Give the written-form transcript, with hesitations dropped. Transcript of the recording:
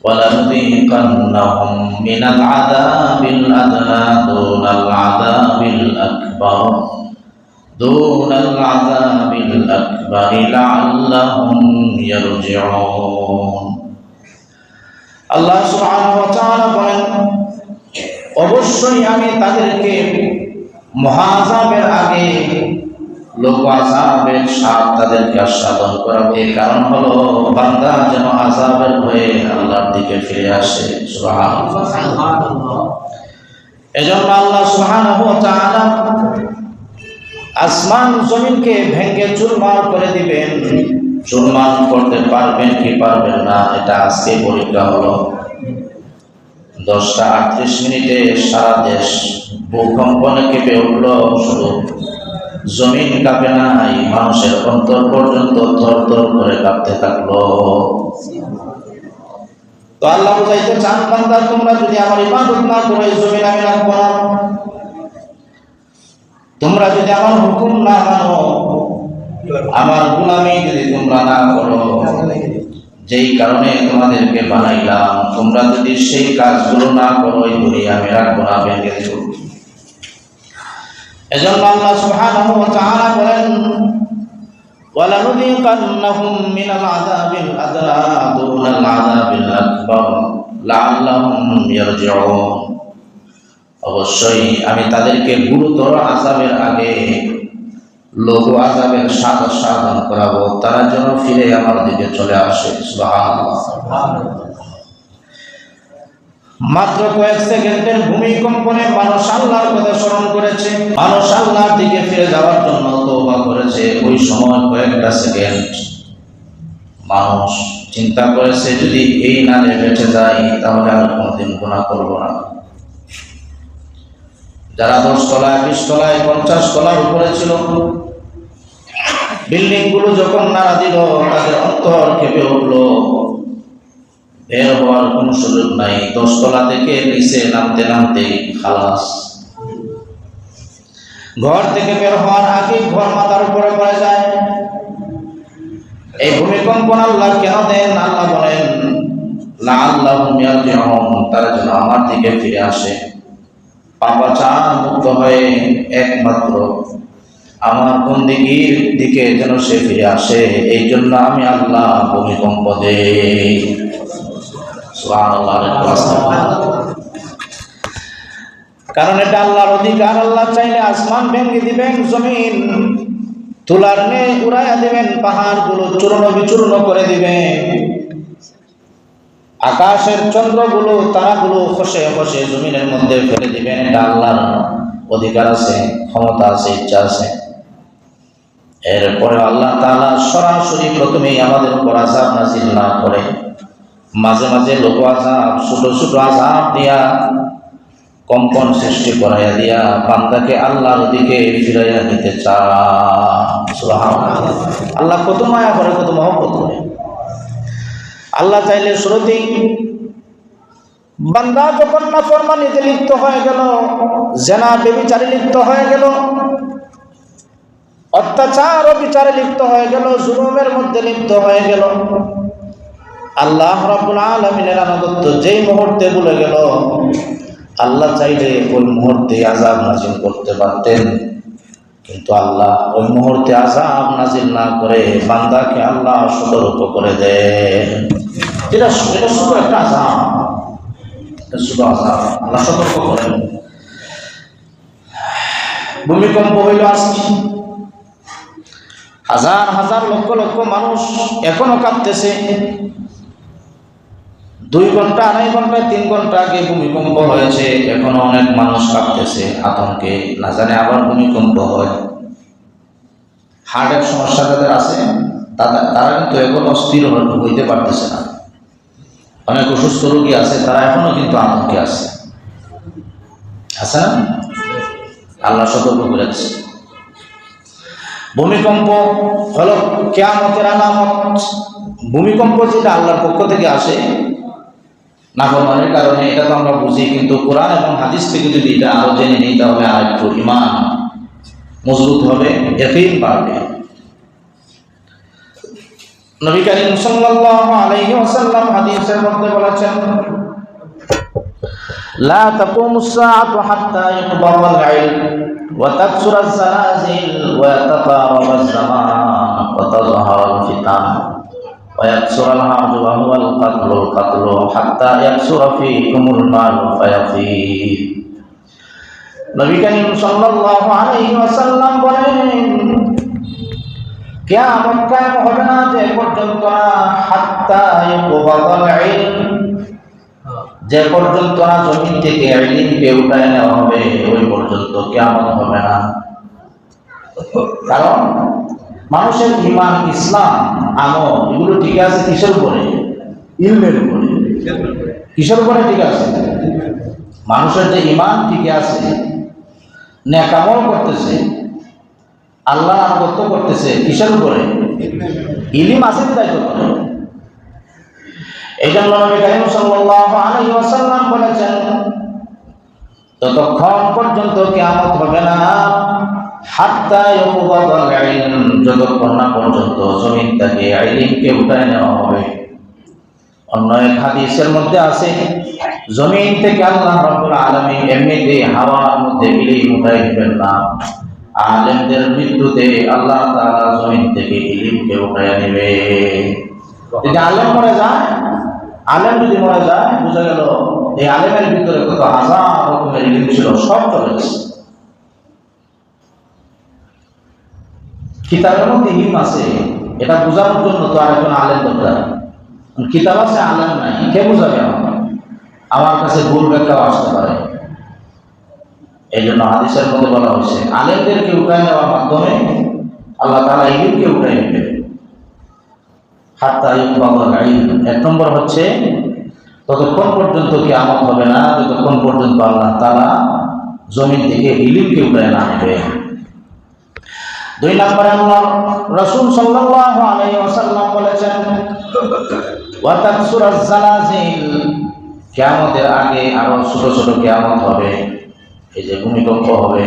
وَلَنُذِيقَنَّهُم مِّنَ الْعَذَابِ الْأَدْنَىٰ دُونَ الْعَذَابِ الْأَكْبَرِ لَعَلَّهُمْ يَرْجِعُونَ। আল্লাহ সুবহানাহু ওয়া তাআলা বলেন, অবশ্যই আমি তাদেরকে মহাযাবের আগে লোক আযাবের স্বাদ তাদেরকে আস্বাদন করাবে। কারণ হলো বান্দা যেন আযাবের ভয়ে আল্লাহর দিকে ফিরে আসে। সুবহানাল্লাহ। এজন্য আল্লাহ সুবহানাহু ওয়া তাআলা আসমান জমিনকে ভেঙে চুরমার করে দিবেন। চুরমার করতে পারবেন কি পারবেন না, এটা আজকে পরীক্ষা হলো। 10:38 সারা দেশ ভূকম্পনে কেঁপে উঠল। শুধু জমিন কাঁপে নাই, মানুষের অন্তর পর্যন্ত থরথর করে কাঁপতে থাকলো। তো আল্লাহ বুঝাইতে চান, বান্দা তোমরা যদি আমার ইবাদত না করো এই জমিন আমি রাখবো না। তোমরা যদি আমার হুকুম না মানো, আমার গোলামি যদি তোমরা না করো, যেই কারণে তোমাদেরকে বানাইলাম, তোমরা যদি সেই কাজগুলো না করো এই দুনিয়া আমি রাখবো না, ভেঙে দেব। এজন্য আল্লাহ সুবহানাহু ওয়া তাআলা বলেন, وَلَنُذِيقَنَّهُم مِّنَ الْعَذَابِ الْأَدْنَىٰ دُونَ الْعَذَابِ الْأَكْبَرِ لَعَلَّهُمْ يَرْجِعُونَ। অবশ্যই আমি তাদেরকে গুরুতর আযাবের আগে লঘু আযাবের স্বাদ আস্বাদন করাবো, তারা যেন ফিরে আমার দিকে চলে আসে। সুবহানাল্লাহ। মাত্র কয়েক সেকেন্ডের ভূমিকম্পনে মানুষ আল্লাহর কথা স্মরণ করেছে, মানুষ আল্লাহর দিকে ফিরে যাওয়ার জন্য তওবা করেছে। ওই সময় কয়েকটা সেকেন্ড মানুষ চিন্তা করেছে, যদি এই নালে বেঁচে যাই তাহলে আর কোনোদিন গুনাহ করব না। যারা 10 তলায়, 20 তলায়, 50 তলার উপরে ছিল, বিল্ডিং গুলো যখন নাড়া দিল তাদের অন্তর কেঁপে উঠল। বের হওয়ার কোন সুযোগ নাই। 10 তলা থেকে নিচে নামতে নামতে খালাস। ঘর থেকে বের হওয়ার আগে ঘর মাথার উপরে পড়ে যায়। এই ভূমিকম্প আল্লাহ কেন দেন? আল্লাহ বলেন, লাআল্লাহুম ইয়ারজিউন, তারা যেন আমার দিকে ফিরে আসে, পাপাচার মুক্ত হয়ে একমাত্র আমার বন্দেগীর দিকে যেন সে ফিরে আসে। এই জন্য আমি আল্লাহ ভূমিকম্প দেই। সুবহানাল্লাহ। কারণ এটা আল্লাহর অধিকার। আল্লাহ চাইলে আসমান ভেঙে দিবেন, জমিন তুলার নে উড়াইয়া দিবেন, পাহাড়গুলো চূর্ণ বিচূর্ণ করে দিবেন, আকাশের চন্দ্রগুলো তারাগুলো খসে খসে জমিনের মধ্যে ফেলে দিবেন। এটা আল্লাহর অধিকার আছে, ক্ষমতা আছে, ইচ্ছা আছে। এরপরে আল্লাহ তাআলা সরাসরি প্রথমেই আমাদের উপর আযাব নাযিল না করে মাঝে মাঝে লোক আযাব, ছোট ছোট আযাব দিয়া, কম্পন সৃষ্টি করাইয়া দিয়া বান্দাকে আল্লাহর দিকে ফিরাইয়া নিতে চান। সুবহানাল্লাহ। আল্লাহ কত মায়া করে, কত মহব্বত করে। আল্লাহ চাইলে শুরুতেই বান্দা যখন নাফরমানিতে লিপ্ত হয়ে গেল, জিনা ব্যভিচারে লিপ্ত হয়ে গেল, অত্যাচার ও বিচারে লিপ্ত হয়ে গেল, জুলুমের মধ্যে লিপ্ত হয়ে গেল, আল্লাহ রাব্বুল আলামিনের আনুগত্য যেই মুহূর্তে ভুলে গেল, আল্লাহ চাইলে ওই মুহূর্তে আযাব নাযিল করতে পারতেন। কিন্তু আল্লাহ ওই মুহূর্তে আযাব নাযিল না করে বান্দাকে আল্লাহ সতর্ক করে দেন। এটা শুধু একটা আযাব, এটা শুধু আযাব, আল্লাহ সতর্ক করেন। ভূমিকম্প হইল আজকে, হাজার হাজার লক্ষ লক্ষ মানুষ এখনো কাঁপতেছে। 2 ঘন্টা, 2.5 ঘন্টা, 3 ঘন্টা আগে ভূমিকম্প হয়েছে, এখনো অনেক মানুষ কাঁপতেছে আতঙ্কে, না জানে আবার ভূমিকম্প হয়। হার্টের সমস্যা যাদের আছে তারা কিন্তু এখন অস্থির হইতে পারতেছে না। অনেক অসুস্থ রোগী আছে, তারা এখনো কিন্তু আতঙ্কে আছে না? আল্লাহ সতর্ক করেছে। ভূমিকম্প হলো কিয়ামতের আলামত। ভূমিকম্প যেটা আল্লাহর পক্ষ থেকে আসে নাফরমানির কারণে, এটা তো আমরা বুঝি, কিন্তু কোরআন এবং হাদিস থেকে যদি এটা আরো জেনে নিই তাহলে আর একটু ঈমান মজবুত হবে, ইয়াকিন বাড়বে। নবী করিম সাল্লাল্লাহু আলাইহি ওয়াসাল্লাম হাদিসের মধ্যে বলেছেন, লা তাকুমুস সাআতু হাত্তা ইউকবাদাল ইলম ওয়া তাকসুরাজ জালাজিল ওয়া তাতারাবাজ জামান ওয়া তাযহারাল ফিতান ওয়া ইয়াকসুরাল হারজু ওয়া হুয়াল কাতলু হাত্তা ইয়াকসুরা ফীকুমুল মাল ফায়াফীদ। নবী করিম সাল্লাল্লাহু আলাইহি ওয়াসাল্লাম বলেন, কিয়ামত কায়েম হবে না যে পর্যন্ত না হাত্তা ইউকবাদাল ইলম, যে পর্যন্ত না জমিন থেকে ইলমকে উঠায় নেওয়া হবে ওই পর্যন্ত কিয়ামত হবে না। কারণ মানুষের ঈমান, ইসলাম, আমল এগুলো ঠিক আছে কিসের উপরে? ইলমের উপরে। কিসের উপরে ঠিক আছে? মানুষের যে ঈমান ঠিক আছে, নেক আমল করতেছে, আল্লাহর আনুগত্য করতেছে, কিসের উপরে? ইলম আছে তাই তো করে। এই জন্য নবী করিম সাল্লাল্লাহু আলাইহি ওয়াসাল্লাম বলেছেন, ততক্ষণ পর্যন্ত কিয়ামত হবে না হাত্তা ইউকবাদাল ইলম, যতক্ষণ না পর্যন্ত জমিন থেকে ইলমকে উঠায় নেওয়া হবে। অন্য এক হাদিসের মধ্যে আছে, জমিন থেকে আল্লাহ রাব্বুল আলামিন এমনিতে হাওয়ার মধ্যে ইলম উঠায় নেবেন না, আলেমদের মৃত্যুতে আল্লাহ তাআলা জমিন থেকে ইলমকে উঠায় নেবে। যদি আলেম মরে যায়, আলেম যদি মরে যায়, বোঝা গেল এই আলেমের ভিতরে কত হাজার রকমের ইলম ছিল, সব চলে গেছে। কিতাবের মধ্যে ইলম আছে, এটা বোঝানোর জন্য তো আরেকজন আলেম দরকার। কিতাব আছে, আলেম নাই, কে বোঝাবে? আমার কাছে ভুল ব্যাখ্যাও আসতে পারে। এই জন্য হাদিসের মধ্যে বলা হয়েছে, আলেমদেরকে উঠায় নেওয়ার মাধ্যমে আল্লাহ তাআলা ইলমকে উঠায় নেবে। হাত্তা ইউকবাদাল ইলম, এক নম্বর হচ্ছে ততক্ষণ পর্যন্ত কিয়ামত হবে না যতক্ষণ পর্যন্ত আল্লাহ তাআলা জমিন থেকে ইলমকে উঠায় না নেবে। দুই নম্বরে আল্লাহ রাসূল সাল্লাল্লাহু আলাইহি ওয়াসাল্লাম বলেছেন, ওয়া তাকসুরাজ জালাজিল, কিয়ামতের আগে আরো ছোট ছোট কিয়ামত হবে। এই যে ভূমিকম্প হবে,